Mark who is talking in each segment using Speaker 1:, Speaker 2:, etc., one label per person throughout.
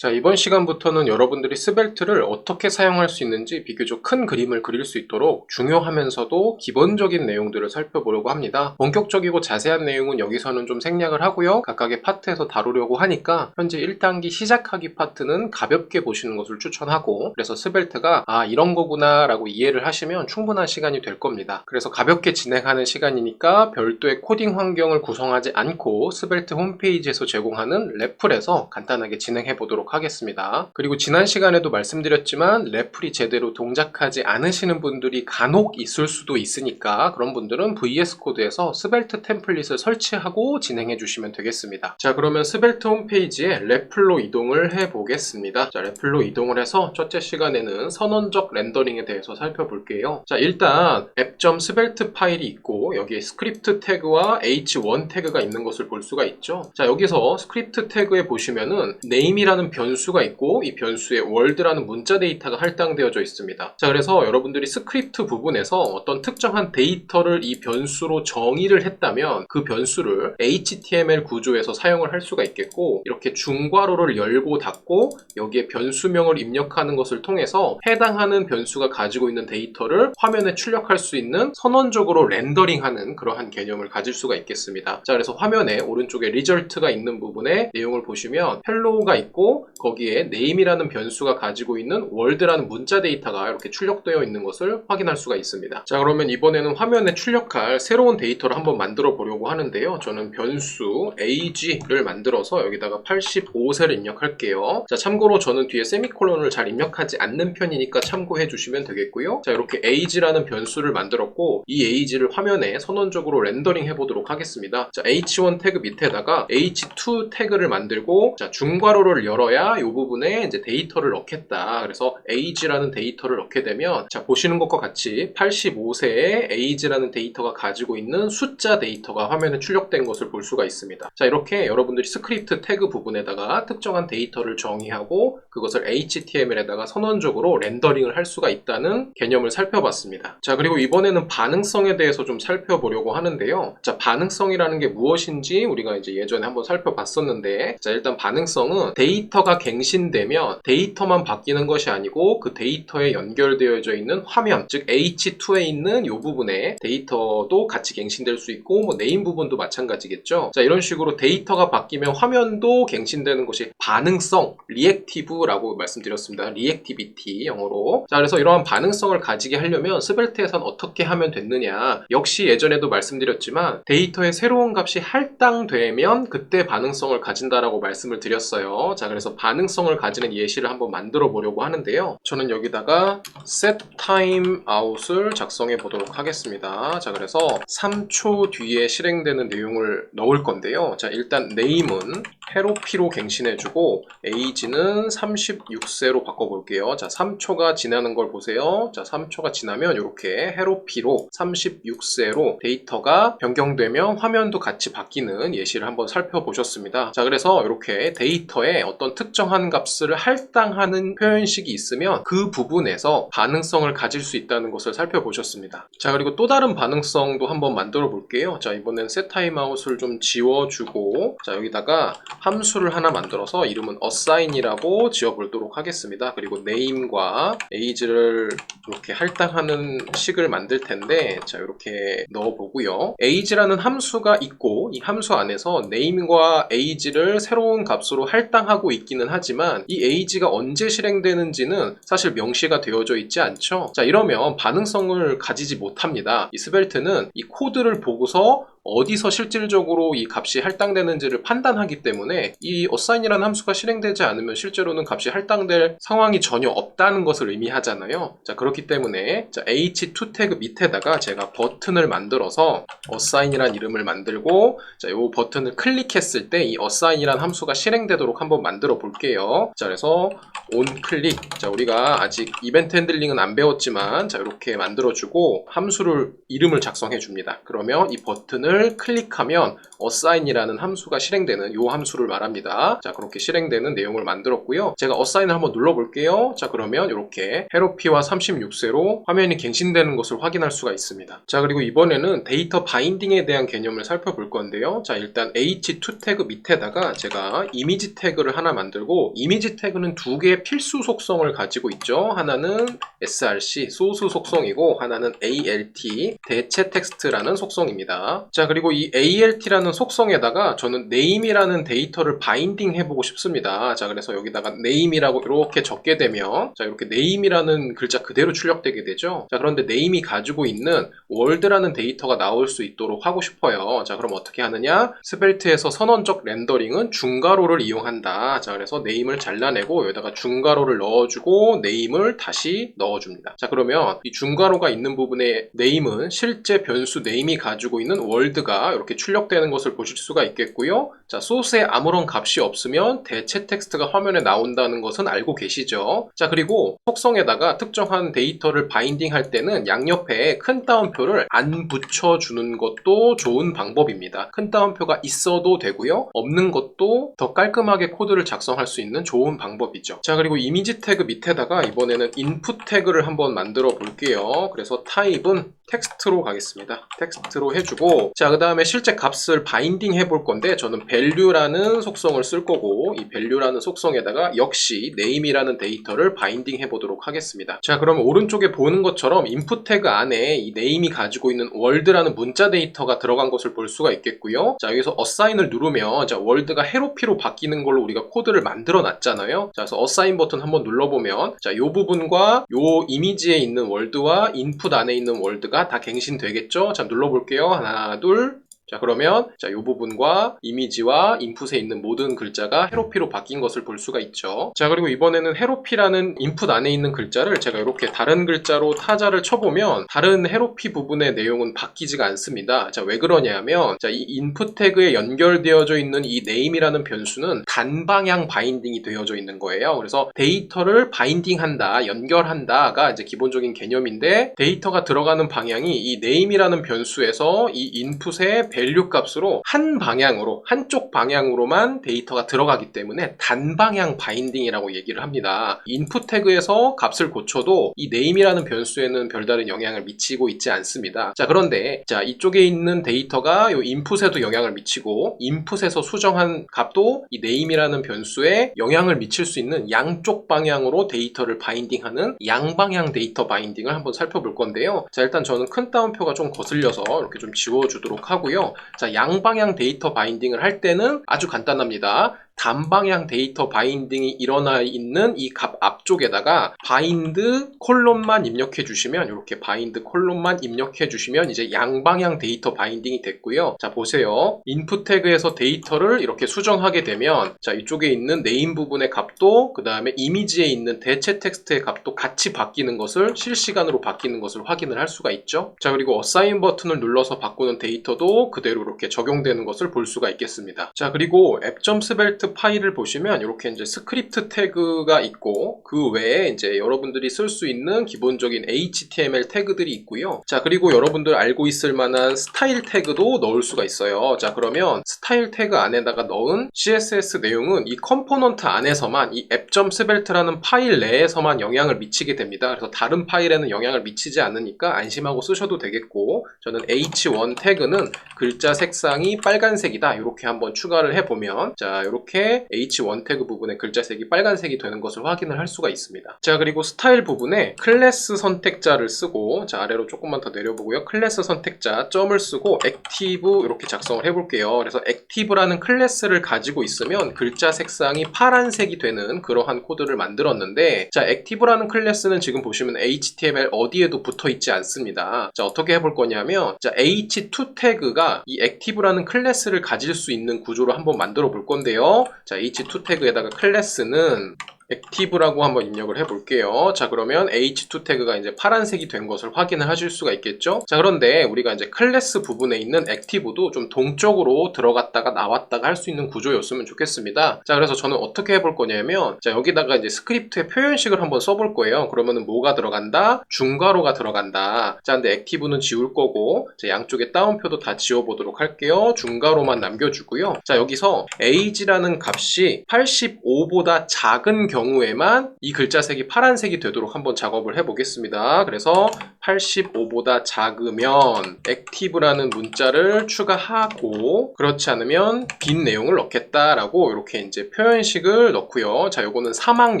Speaker 1: 자, 이번 시간부터는 여러분들이 스벨트를 어떻게 사용할 수 있는지 비교적 큰 그림을 그릴 수 있도록 중요하면서도 기본적인 내용들을 살펴보려고 합니다. 본격적이고 자세한 내용은 여기서는 좀 생략을 하고요. 각각의 파트에서 다루려고 하니까 현재 1단계 시작하기 파트는 가볍게 보시는 것을 추천하고, 그래서 스벨트가 이런 거구나 라고 이해를 하시면 충분한 시간이 될 겁니다. 그래서 가볍게 진행하는 시간이니까 별도의 코딩 환경을 구성하지 않고 스벨트 홈페이지에서 제공하는 레플에서 간단하게 진행해 보도록 하겠습니다. 그리고 지난 시간에도 말씀드렸지만 레플이 제대로 동작하지 않으시는 분들이 간혹 있을 수도 있으니까 그런 분들은 VS 코드에서 스벨트 템플릿을 설치하고 진행해 주시면 되겠습니다. 자, 그러면 스벨트 홈페이지에 레플로 이동을 해 보겠습니다. 자, 레플로 이동을 해서 첫째 시간에는 선언적 렌더링에 대해서 살펴볼게요. 자, 일단 app.svelte 파일이 있고 여기에 스크립트 태그와 h1 태그가 있는 것을 볼 수가 있죠. 자, 여기서 스크립트 태그에 보시면은 name이라는 변수가 있고 이 변수에 world라는 문자 데이터가 할당되어져 있습니다. 자, 그래서 여러분들이 스크립트 부분에서 어떤 특정한 데이터를 이 변수로 정의를 했다면 그 변수를 HTML 구조에서 사용을 할 수가 있겠고, 이렇게 중괄호를 열고 닫고 여기에 변수명을 입력하는 것을 통해서 해당하는 변수가 가지고 있는 데이터를 화면에 출력할 수 있는 선언적으로 렌더링하는 그러한 개념을 가질 수가 있겠습니다. 자, 그래서 화면에 오른쪽에 리절트가 있는 부분에 내용을 보시면 헬로우가 있고 거기에 name이라는 변수가 가지고 있는 world라는 문자 데이터가 이렇게 출력되어 있는 것을 확인할 수가 있습니다. 자, 그러면 이번에는 화면에 출력할 새로운 데이터를 한번 만들어 보려고 하는데요. 저는 변수 age를 만들어서 여기다가 85세를 입력할게요. 자, 참고로 저는 뒤에 세미콜론을 잘 입력하지 않는 편이니까 참고해 주시면 되겠고요. 자, 이렇게 age라는 변수를 만들었고 이 age를 화면에 선언적으로 렌더링 해보도록 하겠습니다. 자, h1 태그 밑에다가 h2 태그를 만들고, 자, 중괄호를 열어야 이 부분에 이제 데이터를 넣겠다. 그래서 age라는 데이터를 넣게 되면, 자, 보시는 것과 같이 85세에 age라는 데이터가 가지고 있는 숫자 데이터가 화면에 출력된 것을 볼 수가 있습니다. 자, 이렇게 여러분들이 스크립트 태그 부분에다가 특정한 데이터를 정의하고 그것을 HTML에다가 선언적으로 렌더링을 할 수가 있다는 개념을 살펴봤습니다. 자, 그리고 이번에는 반응성에 대해서 좀 살펴보려고 하는데요. 자, 반응성이라는 게 무엇인지 우리가 이제 예전에 한번 살펴봤었는데, 자, 일단 반응성은 데이터가 갱신되면 데이터만 바뀌는 것이 아니고 그 데이터에 연결되어져 있는 화면, 즉 H2에 있는 이 부분에 데이터도 같이 갱신될 수 있고 뭐 네임 부분도 마찬가지겠죠. 자, 이런 식으로 데이터가 바뀌면 화면도 갱신되는 것이 반응성, 리액티브라고 말씀드렸습니다. 리액티비티 영어로. 자, 그래서 이러한 반응성을 가지게 하려면 스벨트에선 어떻게 하면 됐느냐, 역시 예전에도 말씀드렸지만 데이터의 새로운 값이 할당되면 그때 반응성을 가진다라고 말씀을 드렸어요. 자, 그래서 반응성을 가지는 예시를 한번 만들어 보려고 하는데요. 저는 여기다가 setTimeout을 작성해 보도록 하겠습니다. 자, 그래서 3초 뒤에 실행되는 내용을 넣을 건데요. 자, 일단 name은 헤로피로 갱신해주고 age는 36세로 바꿔볼게요. 자, 3초가 지나는 걸 보세요. 자, 3초가 지나면 이렇게 헤로피로 36세로 데이터가 변경되면 화면도 같이 바뀌는 예시를 한번 살펴보셨습니다. 자, 그래서 이렇게 데이터에 어떤 특정한 값을 할당하는 표현식이 있으면 그 부분에서 반응성을 가질 수 있다는 것을 살펴보셨습니다. 자, 그리고 또 다른 반응성도 한번 만들어 볼게요. 자, 이번엔 setTimeout을 좀 지워주고, 자, 여기다가 함수를 하나 만들어서 이름은 assign이라고 지어보도록 하겠습니다. 그리고 name과 age를 이렇게 할당하는 식을 만들 텐데, 자, 이렇게 넣어보고요. age라는 함수가 있고 이 함수 안에서 name과 age를 새로운 값으로 할당하고 있기는 하지만 이 age가 언제 실행되는지는 사실 명시가 되어져 있지 않죠. 자, 이러면 반응성을 가지지 못합니다. 이 스벨트는 이 코드를 보고서 어디서 실질적으로 이 값이 할당되는지를 판단하기 때문에 이 assign이라는 함수가 실행되지 않으면 실제로는 값이 할당될 상황이 전혀 없다는 것을 의미하잖아요. 자, 그렇기 때문에 자, h2 태그 밑에다가 제가 버튼을 만들어서 assign이라는 이름을 만들고, 자, 이 버튼을 클릭했을 때 이 assign이라는 함수가 실행되도록 한번 만들어 볼게요. 자, 그래서 onClick, 자, 우리가 아직 이벤트 핸들링은 안 배웠지만 자, 이렇게 만들어주고 함수를 이름을 작성해 줍니다. 그러면 이 버튼을 버튼을 클릭하면 assign이라는 함수가 실행되는 요 함수를 말합니다. 자, 그렇게 실행되는 내용을 만들었고요. 제가 assign을 한번 눌러볼게요. 자, 그러면 이렇게 헤로피와 36세로 화면이 갱신되는 것을 확인할 수가 있습니다. 자, 그리고 이번에는 데이터 바인딩에 대한 개념을 살펴볼 건데요. 자, 일단 h2 태그 밑에다가 제가 이미지 태그를 하나 만들고, 이미지 태그는 두 개의 필수 속성을 가지고 있죠. 하나는 src 소스 속성이고 하나는 alt 대체 텍스트라는 속성입니다. 자, 그리고 이 alt라는 속성에다가 저는 name이라는 데이터를 바인딩 해보고 싶습니다. 자, 그래서 여기다가 name이라고 이렇게 적게 되면, 자, 이렇게 name이라는 글자 그대로 출력되게 되죠. 자, 그런데 name이 가지고 있는 world라는 데이터가 나올 수 있도록 하고 싶어요. 자, 그럼 어떻게 하느냐? 스벨트에서 선언적 렌더링은 중괄호를 이용한다. 자, 그래서 name을 잘라내고 여기다가 중괄호를 넣어주고 name을 다시 넣어줍니다. 자, 그러면 이 중괄호가 있는 부분에 name은 실제 변수 name이 가지고 있는 world가 이렇게 출력되는 것을 보실 수가 있겠고요. 자, 소스에 아무런 값이 없으면 대체 텍스트가 화면에 나온다는 것은 알고 계시죠. 자, 그리고 속성에다가 특정한 데이터를 바인딩 할 때는 양옆에 큰 따옴표를 안 붙여주는 것도 좋은 방법입니다. 큰 따옴표가 있어도 되고요. 없는 것도 더 깔끔하게 코드를 작성할 수 있는 좋은 방법이죠. 자, 그리고 이미지 태그 밑에다가 이번에는 인풋 태그를 한번 만들어 볼게요. 그래서 타입은 텍스트로 가겠습니다. 텍스트로 해주고, 자, 그 다음에 실제 값을 바인딩 해볼 건데 저는 value라는 속성을 쓸 거고, 이 value라는 속성에다가 역시 name이라는 데이터를 바인딩 해보도록 하겠습니다. 자, 그럼 오른쪽에 보는 것처럼 인풋 태그 안에 이 name이 가지고 있는 world라는 문자 데이터가 들어간 것을 볼 수가 있겠고요. 자, 여기서 assign을 누르면 자, world가 헤로피로 바뀌는 걸로 우리가 코드를 만들어 놨잖아요. 자, 그래서 assign 버튼 한번 눌러보면 자, 요 부분과 요 이미지에 있는 world와 인풋 안에 있는 world가 다 갱신되겠죠? 자, 눌러볼게요. 하나, 둘. 자, 그러면 자, 이 부분과 이미지와 인풋에 있는 모든 글자가 헤로피로 바뀐 것을 볼 수가 있죠. 자, 그리고 이번에는 헤로피라는 인풋 안에 있는 글자를 제가 이렇게 다른 글자로 타자를 쳐보면 다른 헤로피 부분의 내용은 바뀌지가 않습니다. 자, 왜 그러냐면 자, 이 인풋 태그에 연결되어져 있는 이 name이라는 변수는 단방향 바인딩이 되어져 있는 거예요. 그래서 데이터를 바인딩한다, 연결한다가 이제 기본적인 개념인데, 데이터가 들어가는 방향이 이 name이라는 변수에서 이 인풋에 밸류 값으로 한 방향으로, 한쪽 방향으로만 데이터가 들어가기 때문에 단방향 바인딩이라고 얘기를 합니다. 인풋 태그에서 값을 고쳐도 이 name이라는 변수에는 별다른 영향을 미치고 있지 않습니다. 자, 그런데 자, 이쪽에 있는 데이터가 이 인풋에도 영향을 미치고, 인풋에서 수정한 값도 이 name이라는 변수에 영향을 미칠 수 있는 양쪽 방향으로 데이터를 바인딩하는 양방향 데이터 바인딩을 한번 살펴볼 건데요. 자, 일단 저는 큰 따옴표가 좀 거슬려서 이렇게 좀 지워주도록 하고요. 자, 양방향 데이터 바인딩을 할 때는 아주 간단합니다. 단방향 데이터 바인딩이 일어나 있는 이 값 앞쪽에다가 바인드 콜론만 입력해 주시면, 이렇게 바인드 콜론만 입력해 주시면 이제 양방향 데이터 바인딩이 됐고요. 자, 보세요. 인풋 태그에서 데이터를 이렇게 수정하게 되면 자, 이쪽에 있는 네임 부분의 값도 그 다음에 이미지에 있는 대체 텍스트의 값도 같이 바뀌는 것을, 실시간으로 바뀌는 것을 확인을 할 수가 있죠. 자, 그리고 assign 버튼을 눌러서 바꾸는 데이터도 그대로 이렇게 적용되는 것을 볼 수가 있겠습니다. 자, 그리고 app.svelte 파일을 보시면 이렇게 이제 스크립트 태그가 있고, 그 외에 이제 여러분들이 쓸 수 있는 기본적인 HTML 태그들이 있고요. 자, 그리고 여러분들 알고 있을 만한 스타일 태그도 넣을 수가 있어요. 자, 그러면 스타일 태그 안에다가 넣은 CSS 내용은 이 컴포넌트 안에서만, 이 app.svelte라는 파일 내에서만 영향을 미치게 됩니다. 그래서 다른 파일에는 영향을 미치지 않으니까 안심하고 쓰셔도 되겠고, 저는 h1 태그는 글자 색상이 빨간색이다, 이렇게 한번 추가를 해보면 자, 이렇게 h1 태그 부분에 글자색이 빨간색이 되는 것을 확인을 할 수가 있습니다. 자, 그리고 스타일 부분에 클래스 선택자를 쓰고, 자, 아래로 조금만 더 내려보고요. 클래스 선택자 점을 쓰고 액티브 이렇게 작성을 해볼게요. 그래서 액티브라는 클래스를 가지고 있으면 글자 색상이 파란색이 되는 그러한 코드를 만들었는데, 자, 액티브라는 클래스는 지금 보시면 HTML 어디에도 붙어 있지 않습니다. 자, 어떻게 해볼 거냐면 자, h2 태그가 이 액티브라는 클래스를 가질 수 있는 구조로 한번 만들어 볼 건데요. 자, h2 태그에다가 클래스는 액티브라고 한번 입력을 해볼게요. 자, 그러면 h2 태그가 이제 파란색이 된 것을 확인을 하실 수가 있겠죠. 자, 그런데 우리가 이제 클래스 부분에 있는 액티브도 좀 동적으로 들어갔다가 나왔다가 할 수 있는 구조였으면 좋겠습니다. 자, 그래서 저는 어떻게 해볼 거냐면, 자, 여기다가 이제 스크립트의 표현식을 한번 써볼 거예요. 그러면은 뭐가 들어간다? 중괄호가 들어간다. 자, 근데 액티브는 지울 거고, 자, 양쪽에 따옴표도 다 지워보도록 할게요. 중괄호만 남겨주고요. 자, 여기서 age라는 값이 85보다 작은 경우에만 이 글자색이 파란색이 되도록 한번 작업을 해보겠습니다. 그래서 85보다 작으면 액티브라는 문자를 추가하고, 그렇지 않으면 빈 내용을 넣겠다라고 이렇게 이제 표현식을 넣고요. 자, 요거는 사막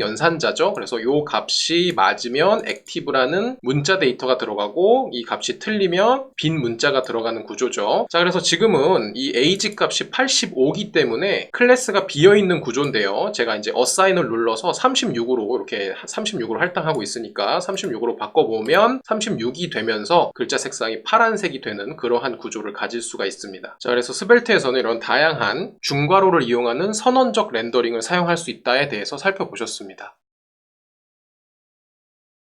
Speaker 1: 연산자죠. 그래서 요 값이 맞으면 액티브라는 문자 데이터가 들어가고, 이 값이 틀리면 빈 문자가 들어가는 구조죠. 자, 그래서 지금은 이 age 값이 85기 때문에 클래스가 비어있는 구조인데요. 제가 이제 assign을 눌러서 36으로 이렇게 36으로 할당하고 있으니까 36으로 바꿔보면 36이 되면서 글자 색상이 파란색이 되는 그러한 구조를 가질 수가 있습니다. 자, 그래서 스벨트에서는 이런 다양한 중괄호를 이용하는 선언적 렌더링을 사용할 수 있다에 대해서 살펴보셨습니다.